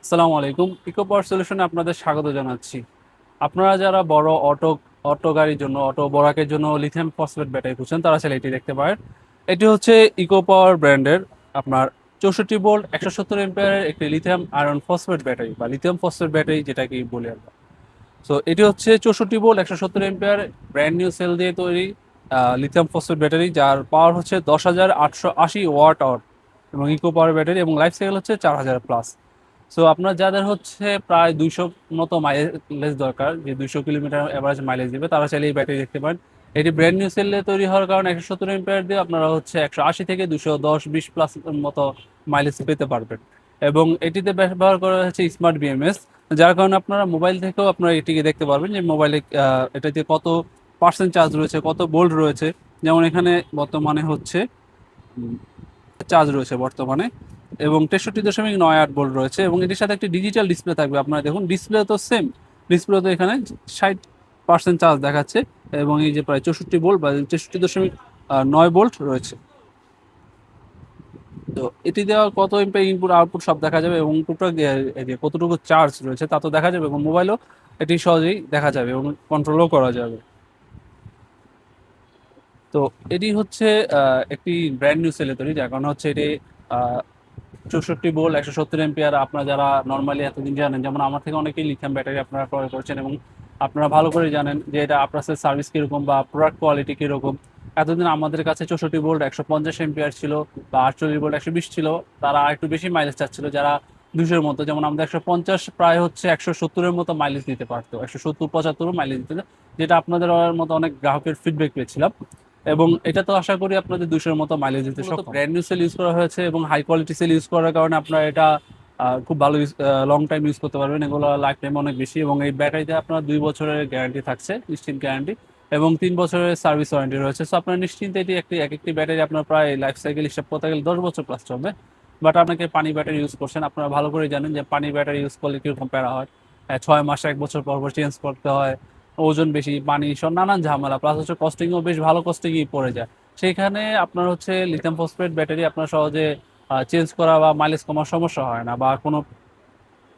আসসালামু আলাইকুম। ইকো পাওয়ার সলিউশনে আপনাদের স্বাগত জানাচ্ছি। আপনারা যারা বড় অটো গাড়ির জন্য, অটো বোরাকের জন্য লিথিয়াম ফসফেট ব্যাটারি খুঁজছেন, তারা চাইলে এটি দেখতে পারেন। এটি হচ্ছে ইকো পাওয়ার ব্র্যান্ডের আপনার 64 ভোল্ট 170 এম্পিয়ারের একটি লিথিয়াম আয়রন ফসফেট ব্যাটারি বা লিথিয়াম ফসফেট ব্যাটারি যেটাকে বলি আমরা। সো এটি হচ্ছে 64 volt 170 ampere brand new cell দিয়ে তৈরি লিথিয়াম ফসফেট ব্যাটারি, যার পাওয়ার হচ্ছে 10,880 ওয়াট আওয়ার এবং ইকো পাওয়ার ব্যাটারি, এবং লাইফ সাইকেল হচ্ছে 4000 প্লাস। সো আপনার যাদের হচ্ছে প্রায় 200 মতো মাইলেজ দরকার, যে 200 কিলোমিটার এভারেজ মাইলেজ দিবে, তারা চাইলে এই ব্যাটারি দেখতে পারেন। এটি ব্র্যান্ড নিউ সেলে তৈরি হওয়ার কারণে 170 এম্পিয়ার দিয়ে আপনারা হচ্ছে 180 থেকে 210-20 প্লাস মতো মাইলেজ পেতে পারবেন। এবং এটিতে ব্যবহার করা হচ্ছে স্মার্ট বিএমএস, যার কারণে আপনারা মোবাইল থেকেও আপনারা এটিকে দেখতে পারবেন যে মোবাইলে এটাতে কত পার্সেন্ট চার্জ রয়েছে, কত ভোল্ট রয়েছে। যেমন এখানে বর্তমানে হচ্ছে চার্জ রয়েছে বর্তমানে, এবং 63.98 ভোল্ট রয়েছে, এবং এটির সাথে একটি ডিজিটাল ডিসপ্লে থাকবে। আপনারা দেখুন, ডিসপ্লে তো সেম, ডিসপ্লে তো এখানে 60% চার্জ দেখাচ্ছে, এবং এই যে প্রায় 64 ভোল্ট বা 63.9 ভোল্ট রয়েছে। তো এটি দেওয়া কত এমপি ইনপুট আউটপুট সব দেখা যাবে, এবং টোটাল যে কতটুকু চার্জ রয়েছে তা তো দেখা যাবে, এবং মোবাইলও এটি সহজেই দেখা যাবে এবং কন্ট্রোলও করা যাবে। তো এটি হচ্ছে একটি ব্র্যান্ড নিউ সেলে তৈরি, যার কারণে হচ্ছে এটি 64 ভোল্ট 170 এম্পিয়ার। আপনারা যারা নর্মালি এতদিন জানেন, যেমন আমার থেকে অনেকেই লিথিয়াম ব্যাটারি আপনারা ক্রয় করেছেন, এবং আপনারা ভালো করে জানেন যে এটা আপনার সার্ভিস কীরকম বা প্রোডাক্ট কোয়ালিটি কীরকম। এতদিন আমাদের কাছে 64 ভোল্ট 150 এম্পিয়ার ছিল, বা 48 ভোল্ট 120 ছিল। তারা একটু বেশি মাইলেজ চাচ্ছিল, যারা 200-এর মতো, যেমন আমাদের 150 প্রায় হচ্ছে 170-এর মতো মাইলেজ দিতে পারতো, 170-75 মাইলেজ দিতে, যেটা আপনাদের মতো অনেক গ্রাহকের ফিডব্যাক পেয়েছিলাম। এবং এটা তো আশা করি আপনাদের 200-এর মতো মাইলেজ দিতে সক্ষম। ব্র্যান্ড নিউ সেল ইউজ করা হয়েছে, এবং হাই কোয়ালিটি সেল ইউজ করার কারণে আপনারা এটা খুব ভালো লং টাইম ইউজ করতে পারবেন। এগুলো লাইফ টাইম অনেক বেশি, এবং এই ব্যাটারিতে আপনার 2 বছরের গ্যারান্টি থাকছে, নিশ্চিত গ্যারান্টি, এবং 3 বছরের সার্ভিস ওয়ারেন্টি রয়েছে। সো আপনার নিশ্চিন্তে এটি এক একটি ব্যাটারি আপনার প্রায় লাইফ সাইকেল হিসাব করতে গেলে 10 বছর প্লাস চলবে। বাট আপনাকে পানি ব্যাটারি ইউজ করছেন, আপনারা ভালো করে জানেন যে পানি ব্যাটারি ইউজ করলে কীরকম প্যারা হয়। 6 মাস 1 বছর পর পর চেঞ্জ করতে হয়, ওজন বেশি, পানি সব নানান ঝামেলা, প্লাস হচ্ছে কস্টিংও বেশ ভালো কস্টিংই পড়ে যায়। সেইখানে আপনার হচ্ছে লিথিয়াম ফসফেট ব্যাটারি আপনার সহজে চেঞ্জ করা বা মাইলেজ কমার সমস্যা হয় না, বা কোনো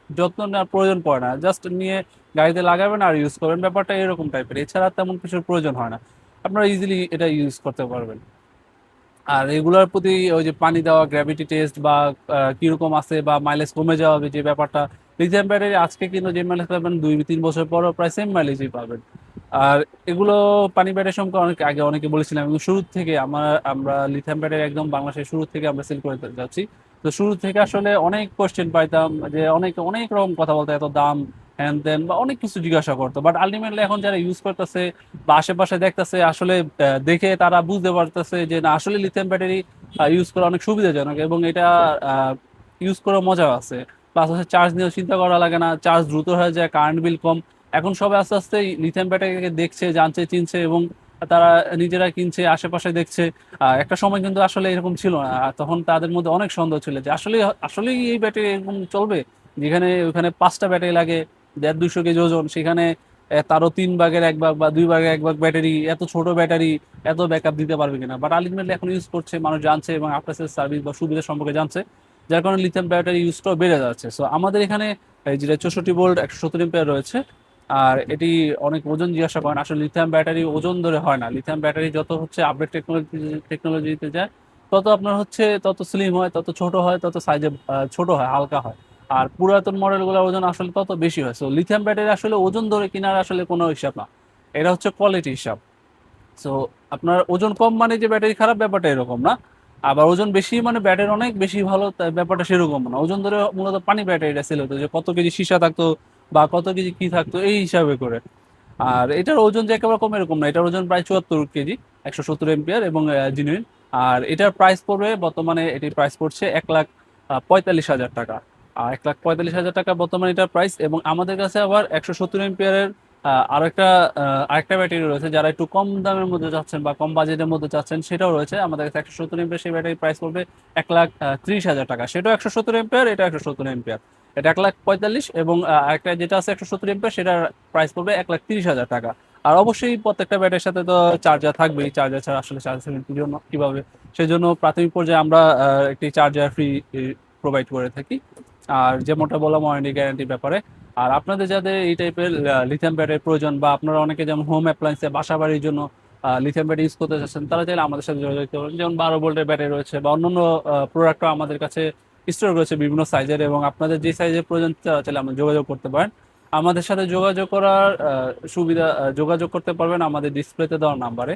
যত্ন নেওয়ার প্রয়োজন পড়ে না। জাস্ট নিয়ে গাড়িতে লাগাবেন আর ইউজ করবেন, ব্যাপারটা এরকম টাইপের। এছাড়া তেমন কিছুর প্রয়োজন হয় না, আপনারা ইজিলি এটা ইউজ করতে পারবেন। আর এগুলোর প্রতি ওই যে পানি দেওয়া, গ্র্যাভিটি টেস্ট, বা কিরকম আছে বা মাইলেজ কমে যাওয়া, যে ব্যাপারটা, লিথিয়াম ব্যাটারি আজকে কিন্তু যে মাইলেজ পাবেন 2-3 বছর পরও প্রায় সেম মাইলেজই পাবেন। আর এগুলো পানি ব্যাটারি সম্পর্কে অনেক আগে অনেকে বলেছিলাম, এবং শুরু থেকে আমরা লিথিয়াম ব্যাটারি একদম বাংলাদেশের শুরু থেকে আমরা সেল করে যাচ্ছি। তো শুরু থেকে আসলে অনেক কোশ্চেন পাইতাম, যে অনেক অনেক রকম কথা বলতো, এত দাম হ্যান ত্যান বা অনেক কিছু জিজ্ঞাসা করতো। বাট আলটিমেটলি এখন যারা ইউজ করতেছে বা আশেপাশে দেখতেছে, আসলে দেখে তারা বুঝতে পারতেছে যে না, আসলে লিথিয়াম ব্যাটারি ইউজ করা অনেক সুবিধাজনক, এবং এটা ইউজ করে মজা আছে। প্লাস হচ্ছে চার্জ নিয়েও চিন্তা করা লাগে না, চার্জ দ্রুত হয়ে যায়, কারেন্ট বিল কম। এখন সবাই আস্তে আস্তে লিথিয়াম ব্যাটারিকে দেখছে, জানছে, চিনছে, এবং তারা নিজেরা কিনছে, আশেপাশে দেখছে। একটা সময় কিন্তু আসলে এরকম ছিল না, আর তখন তাদের মধ্যে অনেক সন্দেহ ছিল যে আসলে আসলেই এই ব্যাটারি এরকম চলবে, যেখানে ওখানে 5টা ব্যাটারি লাগে, 150-200 কেজি ওজন, সেখানে তারও 3 ভাগের 1 ভাগ বা 2 ভাগের 1 ভাগ ব্যাটারি, এত ছোট ব্যাটারি এত ব্যাকআপ দিতে পারবে কিনা। বাট আলটিমেটলি এখন ইউজ করছে, মানুষ জানছে, এবং আফটার সেল সার্ভিস বা সুবিধা সম্পর্কে জানছে, যার কারণে লিথিয়াম ব্যাটারি ইউজটাও বেড়ে যাচ্ছে। সো আমাদের এখানে এই যেটা 64 ভোল্ট 170 এম্পিয়ার রয়েছে, আর এটি অনেক ওজন জিজ্ঞাসা করেন। আসলে লিথিয়াম ব্যাটারি ওজন ধরে হয় না, লিথিয়াম ব্যাটারি যত হচ্ছে আপডেট টেকনোলজিতে যায়, তত আপনার হচ্ছে তত স্লিম হয়, তত ছোট হয়, তত সাইজে ছোট হয়, হালকা হয়। আর পুরাতন মডেলগুলোর ওজন আসলে তত বেশি হয়। সো লিথিয়াম ব্যাটারি আসলে ওজন ধরে কেনার আসলে কোনো হিসাব না, এটা হচ্ছে কোয়ালিটি হিসাব। সো আপনার ওজন কম মানে যে ব্যাটারি খারাপ, ব্যাপারটা এরকম না। আবার ওজন বেশি মানে ব্যাটারি অনেক বেশি ভালো, ব্যাপারটা সেরকম না। ওজন ধরে মূলত পানি ব্যাটারিটা সেল হতো, যে কত কেজি সীসা থাকতো বা কত কেজি কি থাকতো এই হিসাবে করে। আর এটার ওজন যে একেবারে কম এরকম না, এটার ওজন প্রায় 74 কেজি, 170 এম্পিয়ার, এবং জিনুইন। আর এটার প্রাইস পড়বে বর্তমানে, এটির প্রাইস পড়ছে 1,45,000 টাকা। আর 1,45,000 টাকা বর্তমানে এটার প্রাইস। এবং আমাদের কাছে আবার 170 এম্পিয়ারের আরেকটা আরেকটা ব্যাটারি রয়েছে, যারা একটু কম দামের মধ্যে চাচ্ছেন বা কম বাজেটের মধ্যে চাচ্ছেন, সেটাও রয়েছে আমাদের কাছে। 170 এম্পিয়ার সেই ব্যাটারির প্রাইস পড়বে 1,30,000 টাকা। সেটাও 170 এম্পিয়ার, এটা 170 এম্পিয়ার, এটা 1,45,000। এবং আরেকটা যেটা আছে 170 এম্পিয়ার, সেটার প্রাইস পড়বে 1,30,000 টাকা। আর অবশ্যই প্রত্যেকটা ব্যাটারির সাথে তো চার্জার থাকবেই, চার্জার ছাড়া আসলে চার্জার জন্য কিভাবে, সেজন্য প্রাথমিক পর্যায়ে আমরা একটি চার্জার ফ্রি প্রোভাইড করে থাকি। আর যেমনটা বললাম ওয়ারেন্টি গ্যারান্টির ব্যাপারে। আর আপনাদের যাদের এই টাইপের লিথিয়াম ব্যাটারির প্রয়োজন, বা আপনারা অনেকে যেমন হোম অ্যাপ্লায়েন্সে বাসা বাড়ির জন্য লিথিয়াম ব্যাটারি ইউজ করতে চাচ্ছেন, তারা চাইলে আমাদের সাথে যোগাযোগ করতে পারেন। যেমন 12 ভোল্টের ব্যাটারি রয়েছে, বা অন্যান্য প্রোডাক্টও আমাদের কাছে স্টোর রয়েছে বিভিন্ন সাইজের, এবং আপনাদের যে সাইজের প্রয়োজন তারা চাইলে আমাদের যোগাযোগ করতে পারেন। আমাদের সাথে যোগাযোগ করার সুবিধা, যোগাযোগ করতে পারবেন আমাদের ডিসপ্লেতে দেওয়া নাম্বারে।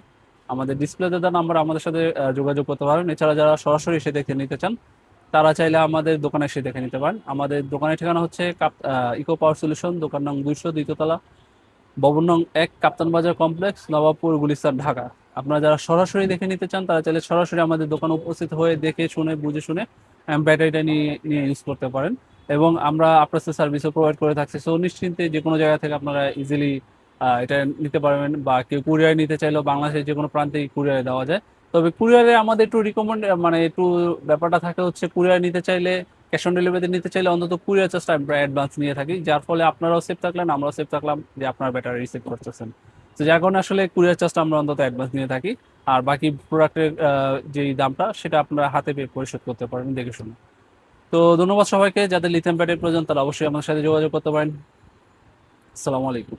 আমাদের ডিসপ্লেতে দেওয়া নাম্বার আমাদের সাথে যোগাযোগ করতে পারেন। এছাড়া যারা সরাসরি এসে দেখে নিতে চান, তারা চাইলে আমাদের দোকানে এসে দেখে নিতে পারেন। আমাদের দোকানের ঠিকানা হচ্ছে ইকো পাওয়ার সলিউশন, দোকান নং 200, দ্বিতীয়তলা, ভবন নং 1, কাপ্তান বাজার কমপ্লেক্স, নবাবপুর, গুলিস্তান, ঢাকা। আপনারা যারা সরাসরি দেখে নিতে চান, তারা চাইলে সরাসরি আমাদের দোকানে উপস্থিত হয়ে দেখে শুনে বুঝে শুনে ব্যাটারিটা নিয়ে নিয়ে ইউজ করতে পারেন। এবং আমরা আপনার সার্ভিসও প্রোভাইড করে থাকছি, সো নিশ্চিন্তে যে কোনো জায়গা থেকে আপনারা ইজিলি এটা নিতে পারবেন। বা কেউ কুরিয়ারে নিতে চাইলেও বাংলাদেশের যে কোনো প্রান্তে কুরিয়ারে দেওয়া যায়। তবে কুরিয়ারে আমাদের একটু রিকমেন্ড, মানে একটু ব্যাপারটা থাকে হচ্ছে, কুরিয়ার নিতে চাইলে, ক্যাশ অন ডেলিভারিতে নিতে চাইলে অন্তত কুরিয়ার চার্জটা আমরা অ্যাডভান্স নিয়ে থাকি, যার ফলে আপনারাও সেফ থাকলেন, আমরাও সেফ থাকলাম যে আপনার ব্যাটারি রিসিভ করতেছেন। তো যার কারণে আসলে কুরিয়ার চার্জটা আমরা অন্তত অ্যাডভান্স নিয়ে থাকি। আর বাকি প্রোডাক্টের যেই দামটা সেটা আপনারা হাতে পেয়ে পরিশোধ করতে পারেন দেখে শুনে। তো ধন্যবাদ সবাইকে, যাদের লিথিয়াম ব্যাটারি প্রয়োজন তারা অবশ্যই আমাদের সাথে যোগাযোগ করতে পারেন। আসসালামু আলাইকুম।